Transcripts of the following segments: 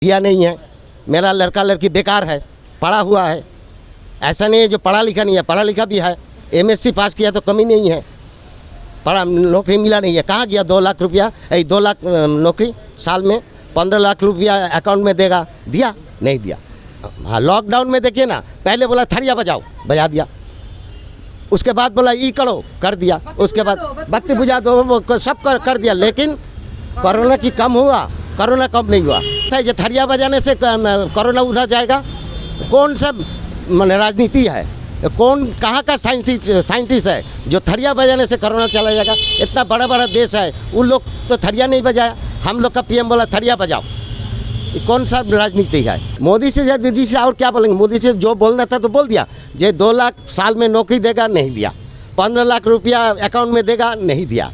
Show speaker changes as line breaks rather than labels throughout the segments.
दिया नहीं है। मेरा लड़का लड़की बेकार है, पढ़ा हुआ है। ऐसा नहीं है जो पढ़ा लिखा नहीं है, पढ़ा लिखा भी है। एमएससी पास किया तो कमी नहीं है, पढ़ा नौकरी मिला नहीं है। कहाँ गया 2 लाख रुपया, 2 लाख नौकरी साल में, 15 लाख रुपया अकाउंट में देगा, दिया नहीं दिया। हाँ, लॉकडाउन में देखिए ना, पहले बोला थरिया बजाओ, बजा दिया। उसके बाद बोला ई करो, कर दिया। उसके बाद बत्ती बुझा दो, सब कर दिया। लेकिन कोरोना की कम हुआ, कोरोना कम नहीं हुआ। जो थरिया बजाने से कोरोना उधर जाएगा? कौन सा राजनीति है, कौन कहाँ का साइंटिस्ट है जो थरिया बजाने से कोरोना चला जाएगा? इतना बड़ा बड़ा देश है, उन लोग तो थरिया नहीं बजाया। हम लोग का पीएम बोला थरिया बजाओ। ये कौन सा राजनीति है? मोदी से जी से और क्या बोलेंगे? मोदी से जो बोलना था तो बोल दिया। ये 2 लाख साल में नौकरी देगा, नहीं दिया। 15 लाख रुपया अकाउंट में देगा, नहीं दिया।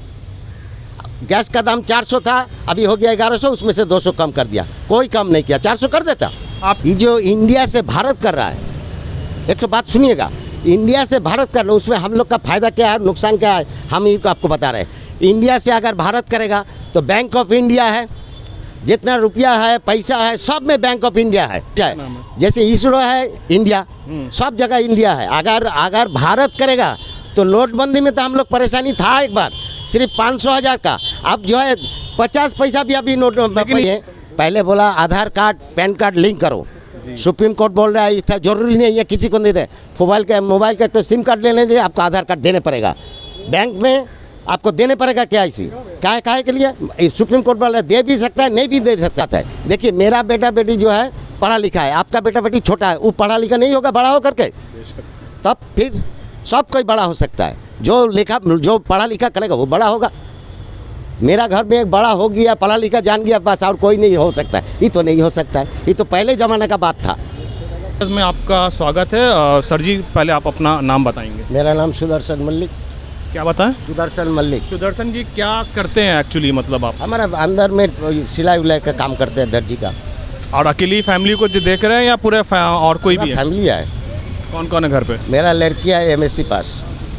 गैस का दाम 400 था, अभी हो गया 1100, उसमें से 200 कम कर दिया। कोई कम नहीं किया, 400 कर देता। आप ये जो इंडिया से भारत कर रहा है, एक तो बात सुनिएगा, इंडिया से भारत कर रहा है, उसमें हम लोग का फायदा क्या है, नुकसान क्या है, हम ये आपको बता रहे हैं। इंडिया से अगर भारत करेगा तो बैंक ऑफ इंडिया है, जितना रुपया है, पैसा है, सब में बैंक ऑफ इंडिया है। जैसे इसरो है इंडिया, सब जगह इंडिया है। अगर भारत करेगा तो नोटबंदी में तो हम लोग परेशानी था एक बार, सिर्फ 500,000 का। अब जो है 50 पैसा भी अभी नोट है। पहले बोला आधार कार्ड पैन कार्ड लिंक करो, सुप्रीम कोर्ट बोल रहा है इसका जरूरी नहीं है, किसी को नहीं दे। मोबाइल का तो सिम कार्ड लेने दे, आपको आधार कार्ड देने पड़ेगा। बैंक में आपको देने पड़ेगा KYC, काहे के लिए? सुप्रीम कोर्ट बोल रहा है दे भी सकता है, नहीं भी दे सकता है। देखिए मेरा बेटा बेटी जो है पढ़ा लिखा है, आपका बेटा बेटी छोटा है, वो पढ़ा लिखा नहीं होगा बड़ा हो करके, तब फिर सब कोई बड़ा हो सकता है। जो पढ़ा लिखा करेगा वो बड़ा होगा। मेरा घर में एक बड़ा हो गया, पढ़ा लिखा जान गया, बस और कोई नहीं हो सकता है। ये तो नहीं हो सकता है, ये तो पहले ज़माने का बात था।
में आपका स्वागत है। सर जी पहले आप अपना नाम बताएंगे।
मेरा नाम सुदर्शन मल्लिक।
क्या बताएं?
सुदर्शन मल्लिक।
सुदर्शन जी क्या करते हैं एक्चुअली, मतलब आप?
हमारा अंदर में सिलाई उलाई का काम करते हैं, दर्जी का।
और अकेली फैमिली को जो देख रहे हैं या पूरे और कोई भी है?
फैमिली है।
कौन कौन है घर पे?
मेरा लड़की है MSc पास,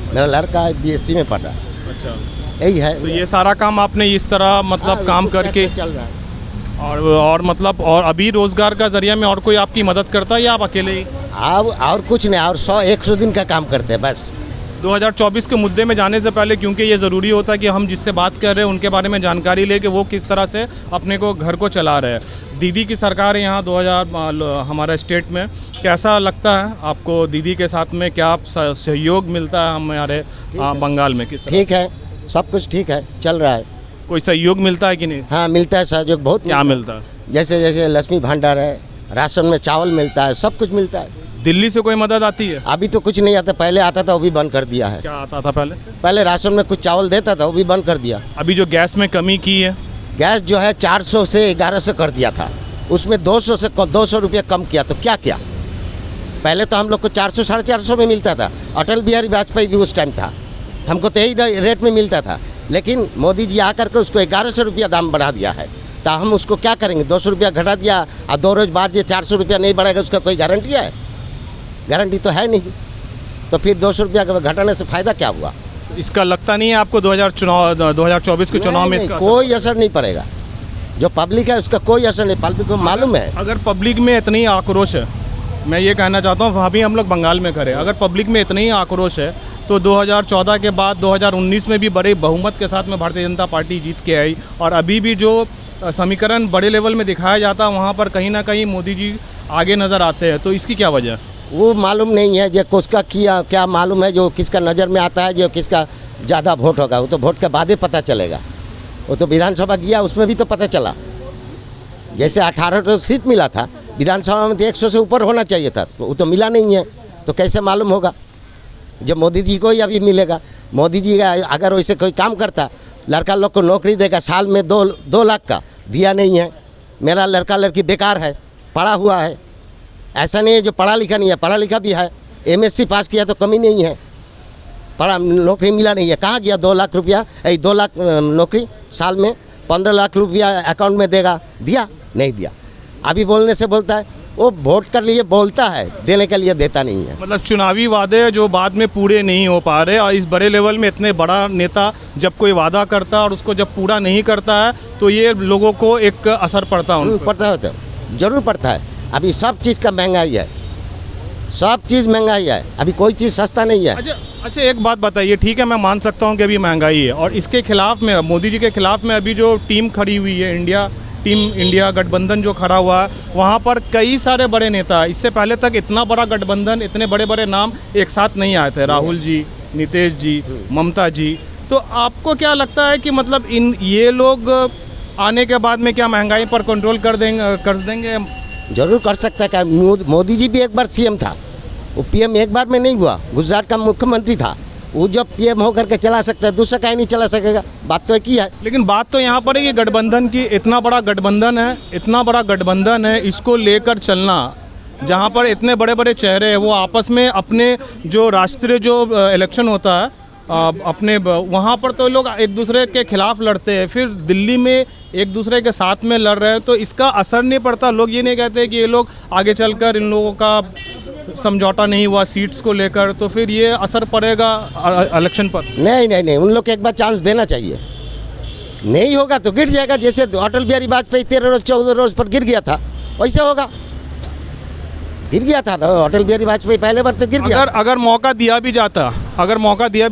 मेरा लड़का है BSc में पढ़ा।
अच्छा,
यही है।
तो ये सारा काम आपने इस तरह मतलब काम करके
चल रहा है।
और मतलब और अभी रोजगार का जरिया में और कोई आपकी मदद करता है या आप अकेले ही?
और कुछ नहीं, और 100-100 दिन का काम करते हैं बस।
2024 के मुद्दे में जाने से पहले, क्योंकि ये ज़रूरी होता है कि हम जिससे बात कर रहे हैं उनके बारे में जानकारी ले कि वो किस तरह से अपने को घर को चला रहे हैं। दीदी की सरकार है यहाँ 2000 हमारे स्टेट में, कैसा लगता है आपको? दीदी के साथ में क्या सहयोग मिलता है हमारे बंगाल में? किस तरह?
ठीक है, सब कुछ ठीक है, चल रहा है।
कोई सहयोग मिलता है कि नहीं?
हाँ मिलता है सहयोग, बहुत।
क्या मिलता है?
जैसे लक्ष्मी भंडार है, राशन में चावल मिलता है, सब कुछ मिलता है।
दिल्ली से कोई मदद आती है?
अभी तो कुछ नहीं आता, पहले आता था वो भी बंद कर दिया है।
क्या आता था पहले?
पहले राशन में कुछ चावल देता था, वो भी बंद कर दिया।
अभी जो गैस में कमी की है,
गैस जो है 400 से 1100 कर दिया था, उसमें 200 रुपया कम किया। तो क्या किया? पहले तो हम लोग को 400-450 में मिलता था। अटल बिहारी वाजपेयी भी उस टाइम था, हमको तो यही रेट में मिलता था। लेकिन मोदी जी आकर के उसको 1100 रुपया दाम बढ़ा दिया है। तो हम उसको क्या करेंगे? 200 रुपया घटा दिया, और 2 रोज बाद ये 400 रुपया नहीं बढ़ेगा, उसका कोई गारंटी है? गारंटी तो है नहीं। तो फिर 200 रुपया घटाने से फ़ायदा क्या हुआ?
इसका लगता नहीं है आपको 2024 के चुनाव में इसका
कोई असर नहीं पड़ेगा? जो पब्लिक है उसका कोई असर नहीं, पब्लिक को मालूम है।
अगर पब्लिक में इतनी आक्रोश है, मैं ये कहना चाहता हूँ, अभी हम लोग बंगाल में करें, अगर पब्लिक में इतनी आक्रोश है तो 2014 के बाद 2019 में भी बड़े बहुमत के साथ में भारतीय जनता पार्टी जीत के आई, और अभी भी जो समीकरण बड़े लेवल में दिखाया जाता है वहाँ पर कहीं ना कहीं मोदी जी आगे नज़र आते हैं। तो इसकी क्या वजह है?
वो मालूम नहीं है, जो किसका किया क्या मालूम है, जो किसका नज़र में आता है, जो किसका ज़्यादा वोट होगा, वो तो वोट के बाद ही पता चलेगा। वो तो विधानसभा गया, उसमें भी तो पता चला। जैसे 18 सीट मिला था विधानसभा में, तो 100 से ऊपर होना चाहिए था, वो तो मिला नहीं है। तो कैसे मालूम होगा? जब मोदी जी को ही अभी मिलेगा। मोदी जी अगर वैसे कोई काम करता, लड़का लोग को नौकरी देगा साल में 2 लाख का, दिया नहीं है। मेरा लड़का लड़की बेकार है, पढ़ा हुआ है। ऐसा नहीं है जो पढ़ा लिखा नहीं है, पढ़ा लिखा भी है। MSc पास किया तो कमी नहीं है, पढ़ा नौकरी मिला नहीं है। कहाँ गया 2 लाख रुपया, 2 लाख नौकरी साल में, 15 लाख रुपया अकाउंट में देगा, दिया नहीं दिया। अभी बोलने से बोलता है, वो वोट के लिए बोलता है, देने के लिए देता नहीं है।
मतलब चुनावी वादे जो बाद में पूरे नहीं हो पा रहे, और इस बड़े लेवल में इतने बड़ा नेता जब कोई वादा करता है और उसको जब पूरा नहीं करता है तो ये लोगों को एक असर पड़ता है,
पड़ता है। जरूर पड़ता है। अभी सब चीज़ का महंगाई है, सब चीज़ महंगाई है, अभी कोई चीज़ सस्ता नहीं है।
अच्छा एक बात बताइए, ठीक है मैं मान सकता हूँ कि अभी महंगाई है और इसके खिलाफ में मोदी जी के खिलाफ में अभी जो टीम खड़ी हुई है टीम इंडिया गठबंधन जो खड़ा हुआ है, वहाँ पर कई सारे बड़े नेता, इससे पहले तक इतना बड़ा गठबंधन, इतने बड़े बड़े नाम एक साथ नहीं आए थे, राहुल जी, नीतीश जी, ममता जी। तो आपको क्या लगता है कि मतलब ये लोग आने के बाद में क्या महंगाई पर कंट्रोल कर देंगे?
जरूर कर सकता है। क्या मोदी जी भी एक बार सीएम था, वो पीएम एक बार में नहीं हुआ, गुजरात का मुख्यमंत्री था, वो जब पीएम होकर के चला सकता है, दूसरा कहीं नहीं चला सकेगा। बात तो एक ही है।
लेकिन बात तो यहाँ पर है कि गठबंधन की, इतना बड़ा गठबंधन है, इसको लेकर चलना, जहाँ पर इतने बड़े बड़े चेहरे हैं, वो आपस में अपने जो राष्ट्रीय जो इलेक्शन होता है अपने वहाँ पर तो लोग एक दूसरे के खिलाफ लड़ते हैं, फिर दिल्ली में एक दूसरे के साथ में लड़ रहे हैं, तो इसका असर नहीं पड़ता? लोग ये नहीं कहते कि ये लोग आगे चलकर इन लोगों का समझौता नहीं हुआ सीट्स को लेकर, तो फिर ये असर पड़ेगा इलेक्शन पर?
नहीं, उन लोग को एक बार चांस देना चाहिए। नहीं होगा तो गिर जाएगा, जैसे अटल बिहारी वाजपेयी 13 रोज 14 रोज पर गिर गया था, वैसे होगा। गिर गया था अटल बिहारी वाजपेयी, पहले बार तो गिर गया।
अगर मौका दिया भी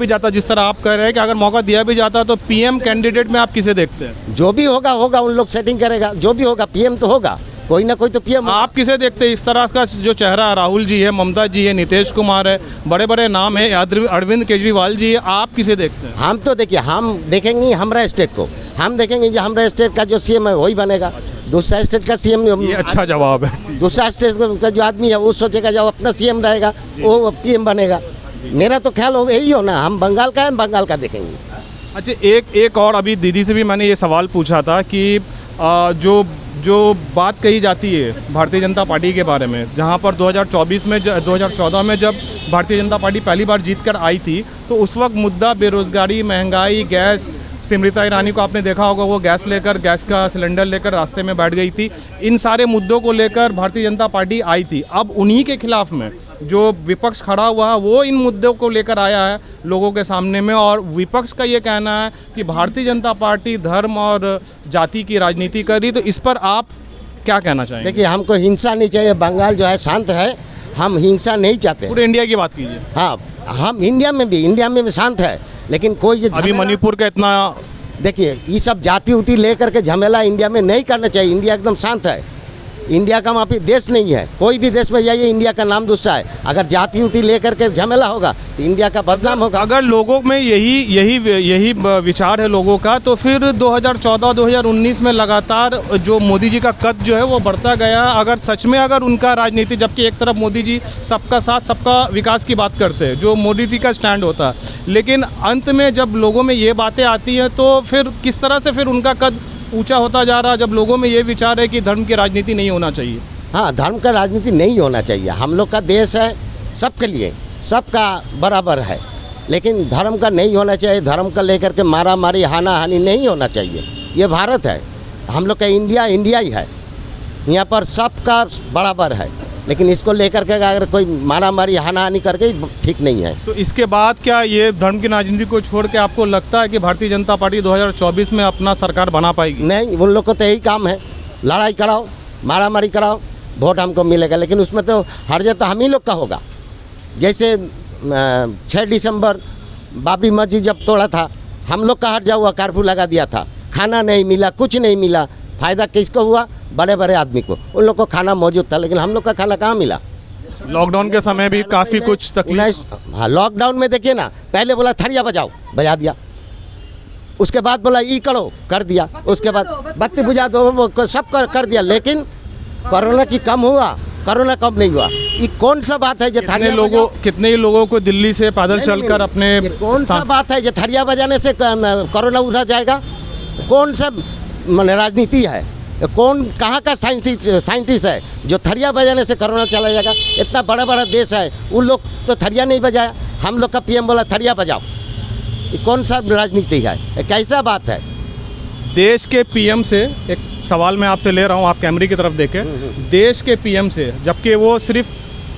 जाता, जिस तरह आप कह रहे हैं कि अगर मौका दिया भी जाता, तो पीएम कैंडिडेट में आप किसे देखते हैं?
जो भी होगा उन लोग सेटिंग करेगा, जो भी होगा पीएम तो होगा, कोई ना कोई तो पीएम।
आप किसे देखते हैं इस तरह का जो चेहरा? राहुल जी है, ममता जी है, नीतीश कुमार है, बड़े बड़े नाम है, अरविंद केजरीवाल जी है, आप किसे देखते हैं?
हम तो देखिए, हम देखेंगे हमारा स्टेट को, हम देखेंगे जो हमारा स्टेट का जो सीएम है वही बनेगा। दूसरा स्टेट का सीएम,
ये अच्छा जवाब है।
दूसरा स्टेट का जो आदमी है वो सोचेगा जो अपना सीएम रहेगा वो पीएम बनेगा। मेरा तो ख्याल होगा यही हो ना, हम बंगाल का है, बंगाल का देखेंगे।
अच्छा एक और अभी दीदी से भी मैंने ये सवाल पूछा था कि जो बात कही जाती है भारतीय जनता पार्टी के बारे में, जहाँ पर 2014 में जब भारतीय जनता पार्टी पहली बार जीत कर आई थी, तो उस वक्त मुद्दा बेरोजगारी, महंगाई, गैस, स्मृति ईरानी को आपने देखा होगा, वो गैस का सिलेंडर लेकर रास्ते में बैठ गई थी। इन सारे मुद्दों को लेकर भारतीय जनता पार्टी आई थी। अब उन्हीं के खिलाफ में जो विपक्ष खड़ा हुआ है वो इन मुद्दों को लेकर आया है लोगों के सामने में, और विपक्ष का ये कहना है कि भारतीय जनता पार्टी धर्म और जाति की राजनीति कर रही। तो इस पर आप क्या कहना चाहेंगे?
देखिए, हमको हिंसा नहीं चाहिए। बंगाल जो है शांत है, हम हिंसा नहीं चाहते।
पूरे इंडिया की बात कीजिए।
हाँ, हम इंडिया में भी शांत है, लेकिन कोई ये
अभी मणिपुर का इतना,
देखिए ये सब जाति उति लेकर के झमेला इंडिया में नहीं करना चाहिए। इंडिया एकदम शांत है, इंडिया का वहाँ पे देश नहीं है। कोई भी देश में जाइए, इंडिया का नाम दूसरा है। अगर जाति उति लेकर के झमेला होगा तो इंडिया का बदनाम होगा।
अगर लोगों में यही विचार है लोगों का, तो फिर 2014-2019 में लगातार जो मोदी जी का कद जो है वो बढ़ता गया। अगर सच में अगर उनका राजनीति, जबकि एक तरफ मोदी जी सबका साथ सबका विकास की बात करते हैं, जो मोदी जी का स्टैंड होता है, लेकिन अंत में जब लोगों में ये बातें आती हैं तो फिर किस तरह से फिर उनका कद ऊंचा होता जा रहा, जब लोगों में ये विचार है कि धर्म की राजनीति नहीं होना चाहिए?
हाँ, धर्म का राजनीति नहीं होना चाहिए। हम लोग का देश है, सबके लिए, सबका बराबर है, लेकिन धर्म का नहीं होना चाहिए। धर्म का लेकर के मारा मारी, हाना हानि नहीं होना चाहिए। ये भारत है, हम लोग का इंडिया ही है, यहाँ पर सबका बराबर है, लेकिन इसको लेकर के अगर कोई मारा मारी हाना हानि करके ठीक नहीं है।
तो इसके बाद क्या ये धर्म की राजनीति को छोड़ के आपको लगता है कि भारतीय जनता पार्टी 2024 में अपना सरकार बना पाएगी? नहीं,
उन लोग को तो यही काम है, लड़ाई कराओ, मारा मारी कराओ, वोट हमको मिलेगा, लेकिन उसमें तो हर्जा तो हम ही लोग का होगा। जैसे 6 दिसंबर बाबरी मस्जिद जब तोड़ा था, हम लोग का हर्जा हुआ, कर्फ्यू लगा दिया था, खाना नहीं मिला, कुछ नहीं मिला। फ़ायदा किसको हुआ? बड़े बड़े आदमी को। उन लोग को खाना मौजूद था, लेकिन हम लोग का खाना कहाँ मिला?
लॉकडाउन के समय भी काफ़ी कुछ तकलीफ।
हाँ, लॉकडाउन में देखिए ना, पहले बोला थरिया बजाओ, बजा दिया, उसके बाद बोला ई करो, कर दिया, उसके बाद बत्ती बुझा दो, सब कर दिया, लेकिन कोरोना की कम हुआ? कोरोना कम नहीं हुआ। ये कौन सा बात है जो
कितने ही लोगों को दिल्ली से पैदल चलकर अपने,
कौन सा बात है जो थरिया बजाने से कोरोना उधर जाएगा? कौन सा राजनीति है? कौन कहाँ का साइंटिस्ट है जो थरिया बजाने से कोरोना चला जाएगा? इतना बड़ा बड़ा देश है, उन लोग तो थरिया नहीं बजाया, हम लोग का पीएम बोला थरिया बजाओ। ये कौन सा राजनीति है? कैसा बात है?
देश के पीएम से एक सवाल मैं आपसे ले रहा हूँ, आप कैमरे की तरफ देखें। देश के पीएम से, जबकि वो सिर्फ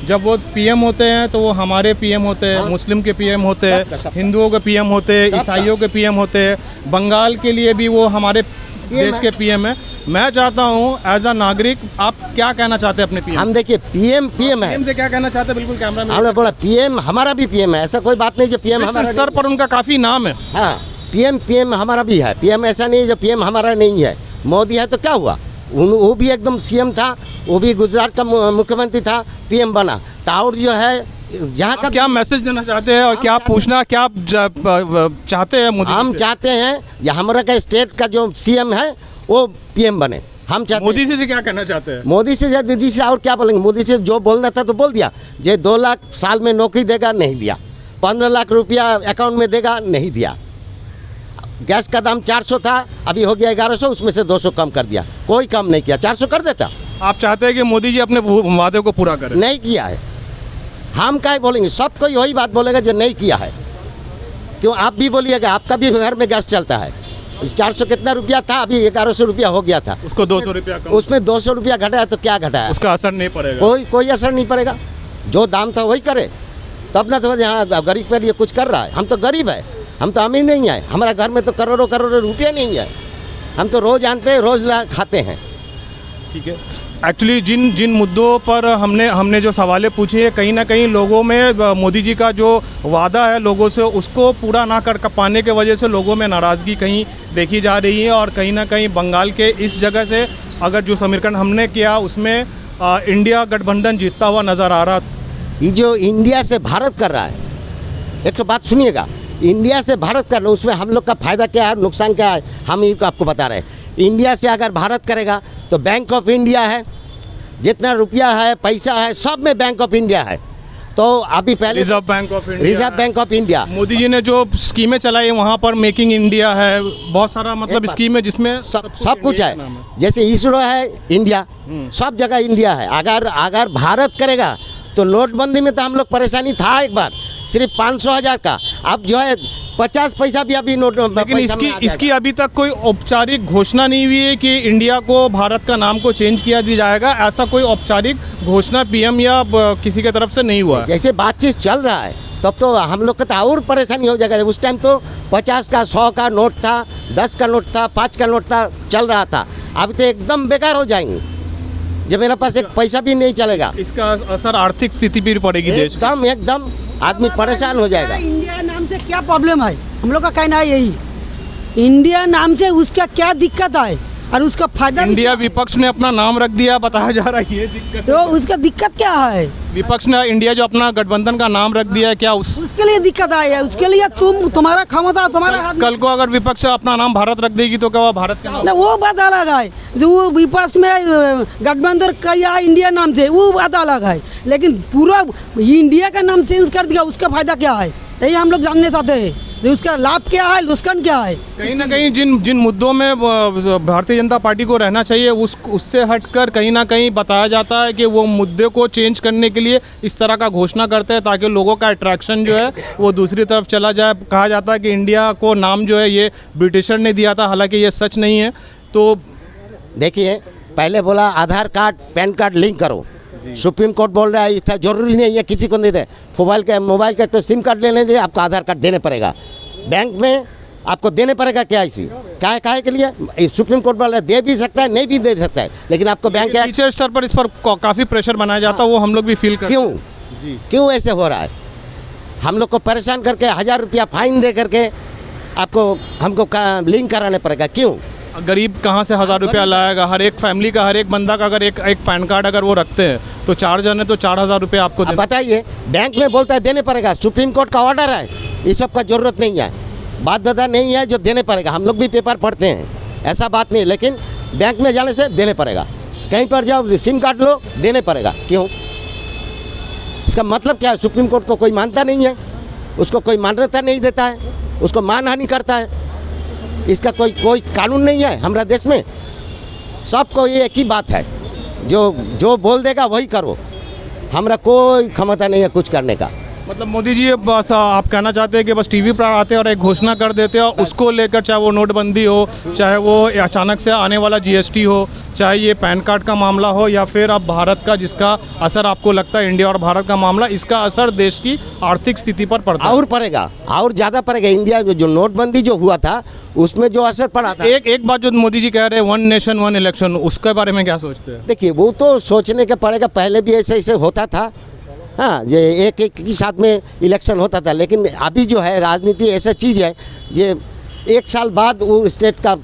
जब वो पीएम होते हैं तो वो हमारे पीएम होते हैं, मुस्लिम के पीएम होते हैं, हिंदुओं के पीएम होते हैं, ईसाइयों के पीएम होते हैं, बंगाल के लिए भी वो हमारे देश के पीएम है। मैं चाहता हूँ एज अ नागरिक, आप क्या कहना चाहते हैं अपने पीएम?
हम देखिए पीएम है,
पीएम से क्या कहना चाहते हैं? बिल्कुल कैमरा में
हमने बोला पीएम हमारा भी पीएम है, ऐसा कोई बात नहीं जो पीएम हमारा
स्तर पर उनका काफी नाम है।
हाँ पीएम हमारा भी है। पीएम ऐसा नहीं है जो पीएम हमारा नहीं है। मोदी है तो क्या हुआ, वो भी एकदम सीएम था, वो भी गुजरात का मुख्यमंत्री था, पीएम बना। तो और जो है जहाँ का
क्या मैसेज देना चाहते हैं और क्या पूछना, क्या आप चाहते हैं मोदी
हम
से?
चाहते हैं या हमारा का स्टेट का जो सीएम है वो पीएम बने। हम चाहते
मोदी से क्या कहना चाहते हैं?
मोदी से जी से और क्या बोलेंगे। मोदी से जो बोलना था तो बोल दिया। जे 2 लाख साल में नौकरी देगा, नहीं दिया। 15 लाख रुपया अकाउंट में देगा, नहीं दिया। गैस का दाम 400 था, अभी हो गया 1100, उसमें से 200 कम कर दिया। कोई कम नहीं किया, 400 कर देता।
आप चाहते हैं कि मोदी जी अपने वादे को पूरा करें?
नहीं किया है। हम क्या बोलेंगे, सब कोई वही बात बोलेगा जो नहीं किया है। क्यों आप भी बोलिएगा, आपका भी घर में गैस चलता है। 400 कितना रुपया था, अभी 1100 रुपया हो गया था।
उसको 200 रुपया कम,
उसमें 200 रुपया घटा है तो क्या घटा है?
उसका असर नहीं पड़ेगा।
कोई असर नहीं पड़ेगा। जो दाम था वही करे, तब ना। तो यहाँ गरीब के लिए कुछ कर रहा है। हम तो गरीब है, हम तो अमीर नहीं है। हमारा घर में तो करोड़ों करोड़ों रुपया नहीं है। हम तो रोज़ आनते हैं, रोज़ खाते हैं।
ठीक है। एक्चुअली जिन मुद्दों पर हमने जो सवालें पूछे हैं, कहीं ना कहीं लोगों में मोदी जी का जो वादा है लोगों से, उसको पूरा ना कर पाने के वजह से लोगों में नाराज़गी कहीं देखी जा रही है। और कहीं ना कहीं बंगाल के इस जगह से अगर जो समीकरण हमने किया उसमें इंडिया गठबंधन जीतता हुआ नज़र आ रहा।
ये जो इंडिया से भारत कर रहा है, एक तो बात सुनिएगा, इंडिया से भारत कर रहा है, उसमें हम लोग का फ़ायदा क्या है, नुकसान क्या है, हम ये आपको बता रहे हैं। इंडिया से अगर भारत करेगा तो बैंक ऑफ इंडिया है, जितना रुपया है पैसा है सब में बैंक ऑफ इंडिया है। तो अभी पहले
Reserve Bank of India,
Reserve Bank of India,
Modi ji ने जो स्कीमें चलाई वहाँ पर मेकिंग इंडिया है, बहुत सारा मतलब स्कीम है जिसमें
सब कुछ है। जैसे इसरो है इंडिया, सब जगह इंडिया है। अगर भारत करेगा तो नोटबंदी में तो हम लोग परेशानी था एक बार, सिर्फ 500,000 का। अब जो है 50 पैसा भी अभी नोट।
लेकिन इसकी अभी तक कोई औपचारिक घोषणा नहीं हुई है कि इंडिया को भारत का नाम को चेंज किया जाएगा। ऐसा कोई औपचारिक घोषणा पीएम या किसी की तरफ से नहीं हुआ है।
जैसे बातचीत चल रहा है तब तो हम लोग का तो और परेशानी हो जाएगा। उस टाइम तो 50 का 100 का नोट था, 10 का नोट था, 5 का नोट था, चल रहा था। अभी तो एकदम बेकार हो जाएंगे जब मेरे पास एक पैसा भी नहीं चलेगा।
इसका असर आर्थिक स्थिति पर पड़ेगी देश की।
एकदम आदमी परेशान हो जाएगा।
इंडिया नाम से क्या प्रॉब्लम है, हम लोग का कहना है यही, इंडिया नाम से उसका क्या दिक्कत है और उसका फायदा।
इंडिया विपक्ष ने अपना नाम रख दिया, बताया जा रहा है ये दिक्कत।
तो उसका दिक्कत क्या है?
विपक्ष ने इंडिया जो अपना गठबंधन का नाम रख दिया है, क्या उसके
लिए दिक्कत आई है? उसके लिए तुम्हारा क्षमता, तुम्हारा हाथ।
कल को अगर विपक्ष अपना नाम भारत रख देगी तो क्या वो भारत का
ना, वो बात अलग है। जो वो विपक्ष में गठबंधन किया है इंडिया नाम से, वो बात अलग है। लेकिन पूरा इंडिया का नाम चेंज कर दिया, उसका फायदा क्या है, यही हम लोग जानने चाहते हैं। तो उसका लाभ क्या है, नुकसान क्या है?
कहीं ना कहीं जिन मुद्दों में भारतीय जनता पार्टी को रहना चाहिए उससे हटकर कहीं ना कहीं बताया जाता है कि वो मुद्दे को चेंज करने के लिए इस तरह का घोषणा करते हैं ताकि लोगों का अट्रैक्शन जो है वो दूसरी तरफ चला जाए। कहा जाता है कि इंडिया को नाम जो है ये ब्रिटिशर ने दिया था, हालांकि ये सच नहीं है। तो
देखिए, पहले बोला आधार कार्ड पैन कार्ड लिंक करो, सुप्रीम कोर्ट बोल रहा है इतना जरूरी नहीं है किसी को नहीं दे। मोबाइल का तो सिम कार्ड लेने दे, आपको आधार कार्ड देने पड़ेगा। बैंक में आपको देने पड़ेगा KYC। काहे के लिए? सुप्रीम कोर्ट बोल रहा है दे भी सकता है, नहीं भी दे सकता है, लेकिन आपको बैंक के
टीचर स्तर पर इस पर काफ़ी प्रेशर बनाया जाता है, वो हम लोग भी फील करते हैं।
क्यों ऐसे हो रहा है? हम लोग को परेशान करके 1000 रुपया फाइन दे करके हमको लिंक कराने पड़ेगा। क्यों?
गरीब कहाँ से 1000 रुपया लाएगा? हर एक फैमिली का, हर एक बंदा का अगर एक पैन कार्ड अगर वो रखते हैं तो 4 जन है तो 4000 रुपया आपको
बताइए। बैंक में बोलता है देने पड़ेगा, सुप्रीम कोर्ट का ऑर्डर है, ये सब का जरूरत नहीं है, बाध्यता नहीं है जो देने पड़ेगा। हम लोग भी पेपर पढ़ते हैं, ऐसा बात नहीं, लेकिन बैंक में जाने से देने पड़ेगा। कहीं पर जाओ सिम कार्ड लो, देने पड़ेगा। क्यों? इसका मतलब क्या है? सुप्रीम कोर्ट को कोई मानता नहीं है, उसको कोई मान्यता नहीं देता है, उसको मानहानि करता है। इसका कोई कानून नहीं है हमारा देश में। सबको ये एक ही बात है, जो बोल देगा वही करो। हमारा कोई क्षमता नहीं है कुछ करने का।
मतलब मोदी जी ये बस आप कहना चाहते हैं कि बस टीवी पर आते हैं और एक घोषणा कर देते हैं और उसको लेकर, चाहे वो नोटबंदी हो, चाहे वो अचानक से आने वाला जीएसटी हो, चाहे ये पैन कार्ड का मामला हो, या फिर अब भारत का जिसका असर आपको लगता है, इंडिया और भारत का मामला, इसका असर देश की आर्थिक स्थिति पर पड़ता है?
और पड़ेगा, और ज़्यादा पड़ेगा। इंडिया जो नोटबंदी जो हुआ था उसमें जो असर पड़ा था।
एक बात जो मोदी जी कह रहे हैं, वन नेशन वन इलेक्शन, उसके बारे में क्या सोचते हैं?
देखिए वो तो सोचने के पड़ेगा, पहले भी ऐसे ऐसे होता था। हाँ, ये एक एक के साथ में इलेक्शन होता था, लेकिन अभी जो है राजनीति ऐसा चीज़ है जे एक साल बाद वो स्टेट का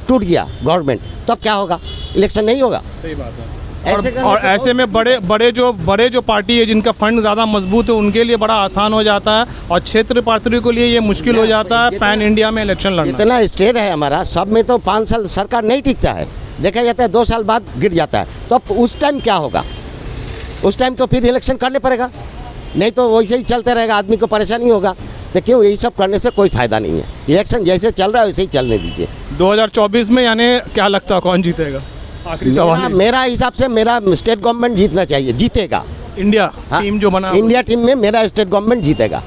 टूट गया गवर्नमेंट, तब क्या होगा? इलेक्शन नहीं होगा।
सही बात है।
ऐसे करने
और
से
ऐसे में बड़े जो पार्टी है जिनका फंड ज़्यादा मजबूत है, उनके लिए बड़ा आसान हो जाता है, और क्षेत्र पार्टी के लिए ये मुश्किल हो जाता है पैन इंडिया में इलेक्शन लड़ना।
जितना स्टेट है हमारा, सब में तो 5 साल सरकार नहीं टिकता है, देखा जाता है 2 साल बाद गिर जाता है। तो अब उस टाइम क्या होगा? उस टाइम तो फिर इलेक्शन करने पड़ेगा, नहीं तो वैसे ही चलते रहेगा, आदमी को परेशानी होगा। तो क्यों, यही सब करने से कोई फ़ायदा नहीं है। इलेक्शन जैसे चल रहा है वैसे ही चलने दीजिए।
2024 में यानी क्या लगता है कौन जीतेगा? आखिरी सवाल है।
मेरा हिसाब से मेरा स्टेट गवर्नमेंट जीतना चाहिए, जीतेगा।
इंडिया
हाँ,
टीम जो बना,
इंडिया टीम में मेरा स्टेट गवर्नमेंट जीतेगा,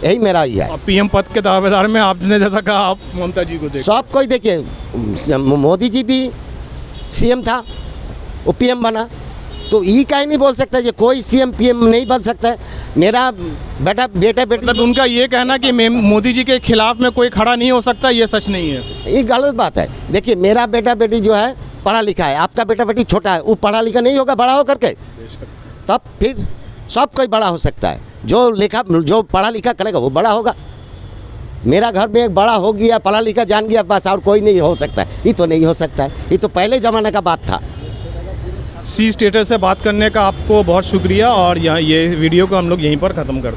यही मेरा ही है।
और पीएम पद के दावेदार में आपने जैसा कहा, आप ममता जी को देखिए।
सब कोई देखिए, मोदी जी भी सीएम था, वो पीएम बना, तो ये कहीं नहीं बोल सकता कि कोई सीएम पीएम नहीं बन सकता है। मेरा बेटा बेटी,
मतलब उनका ये कहना कि मोदी जी के खिलाफ में कोई खड़ा नहीं हो सकता, ये सच नहीं है।
ये गलत बात है। देखिए मेरा बेटा बेटी जो है पढ़ा लिखा है, आपका बेटा बेटी छोटा है, वो पढ़ा लिखा नहीं होगा बड़ा होकर के, तब फिर सब कोई बड़ा हो सकता है। जो पढ़ा लिखा करेगा वो बड़ा होगा। मेरा घर में एक बड़ा हो गया, पढ़ा लिखा जान गया, बस और कोई नहीं हो सकता है। ये तो नहीं हो सकता है, ये तो पहले ज़माने का बात था।
सी स्टेटस से बात करने का आपको बहुत शुक्रिया, और यहाँ ये वीडियो को हम लोग यहीं पर ख़त्म करते हैं।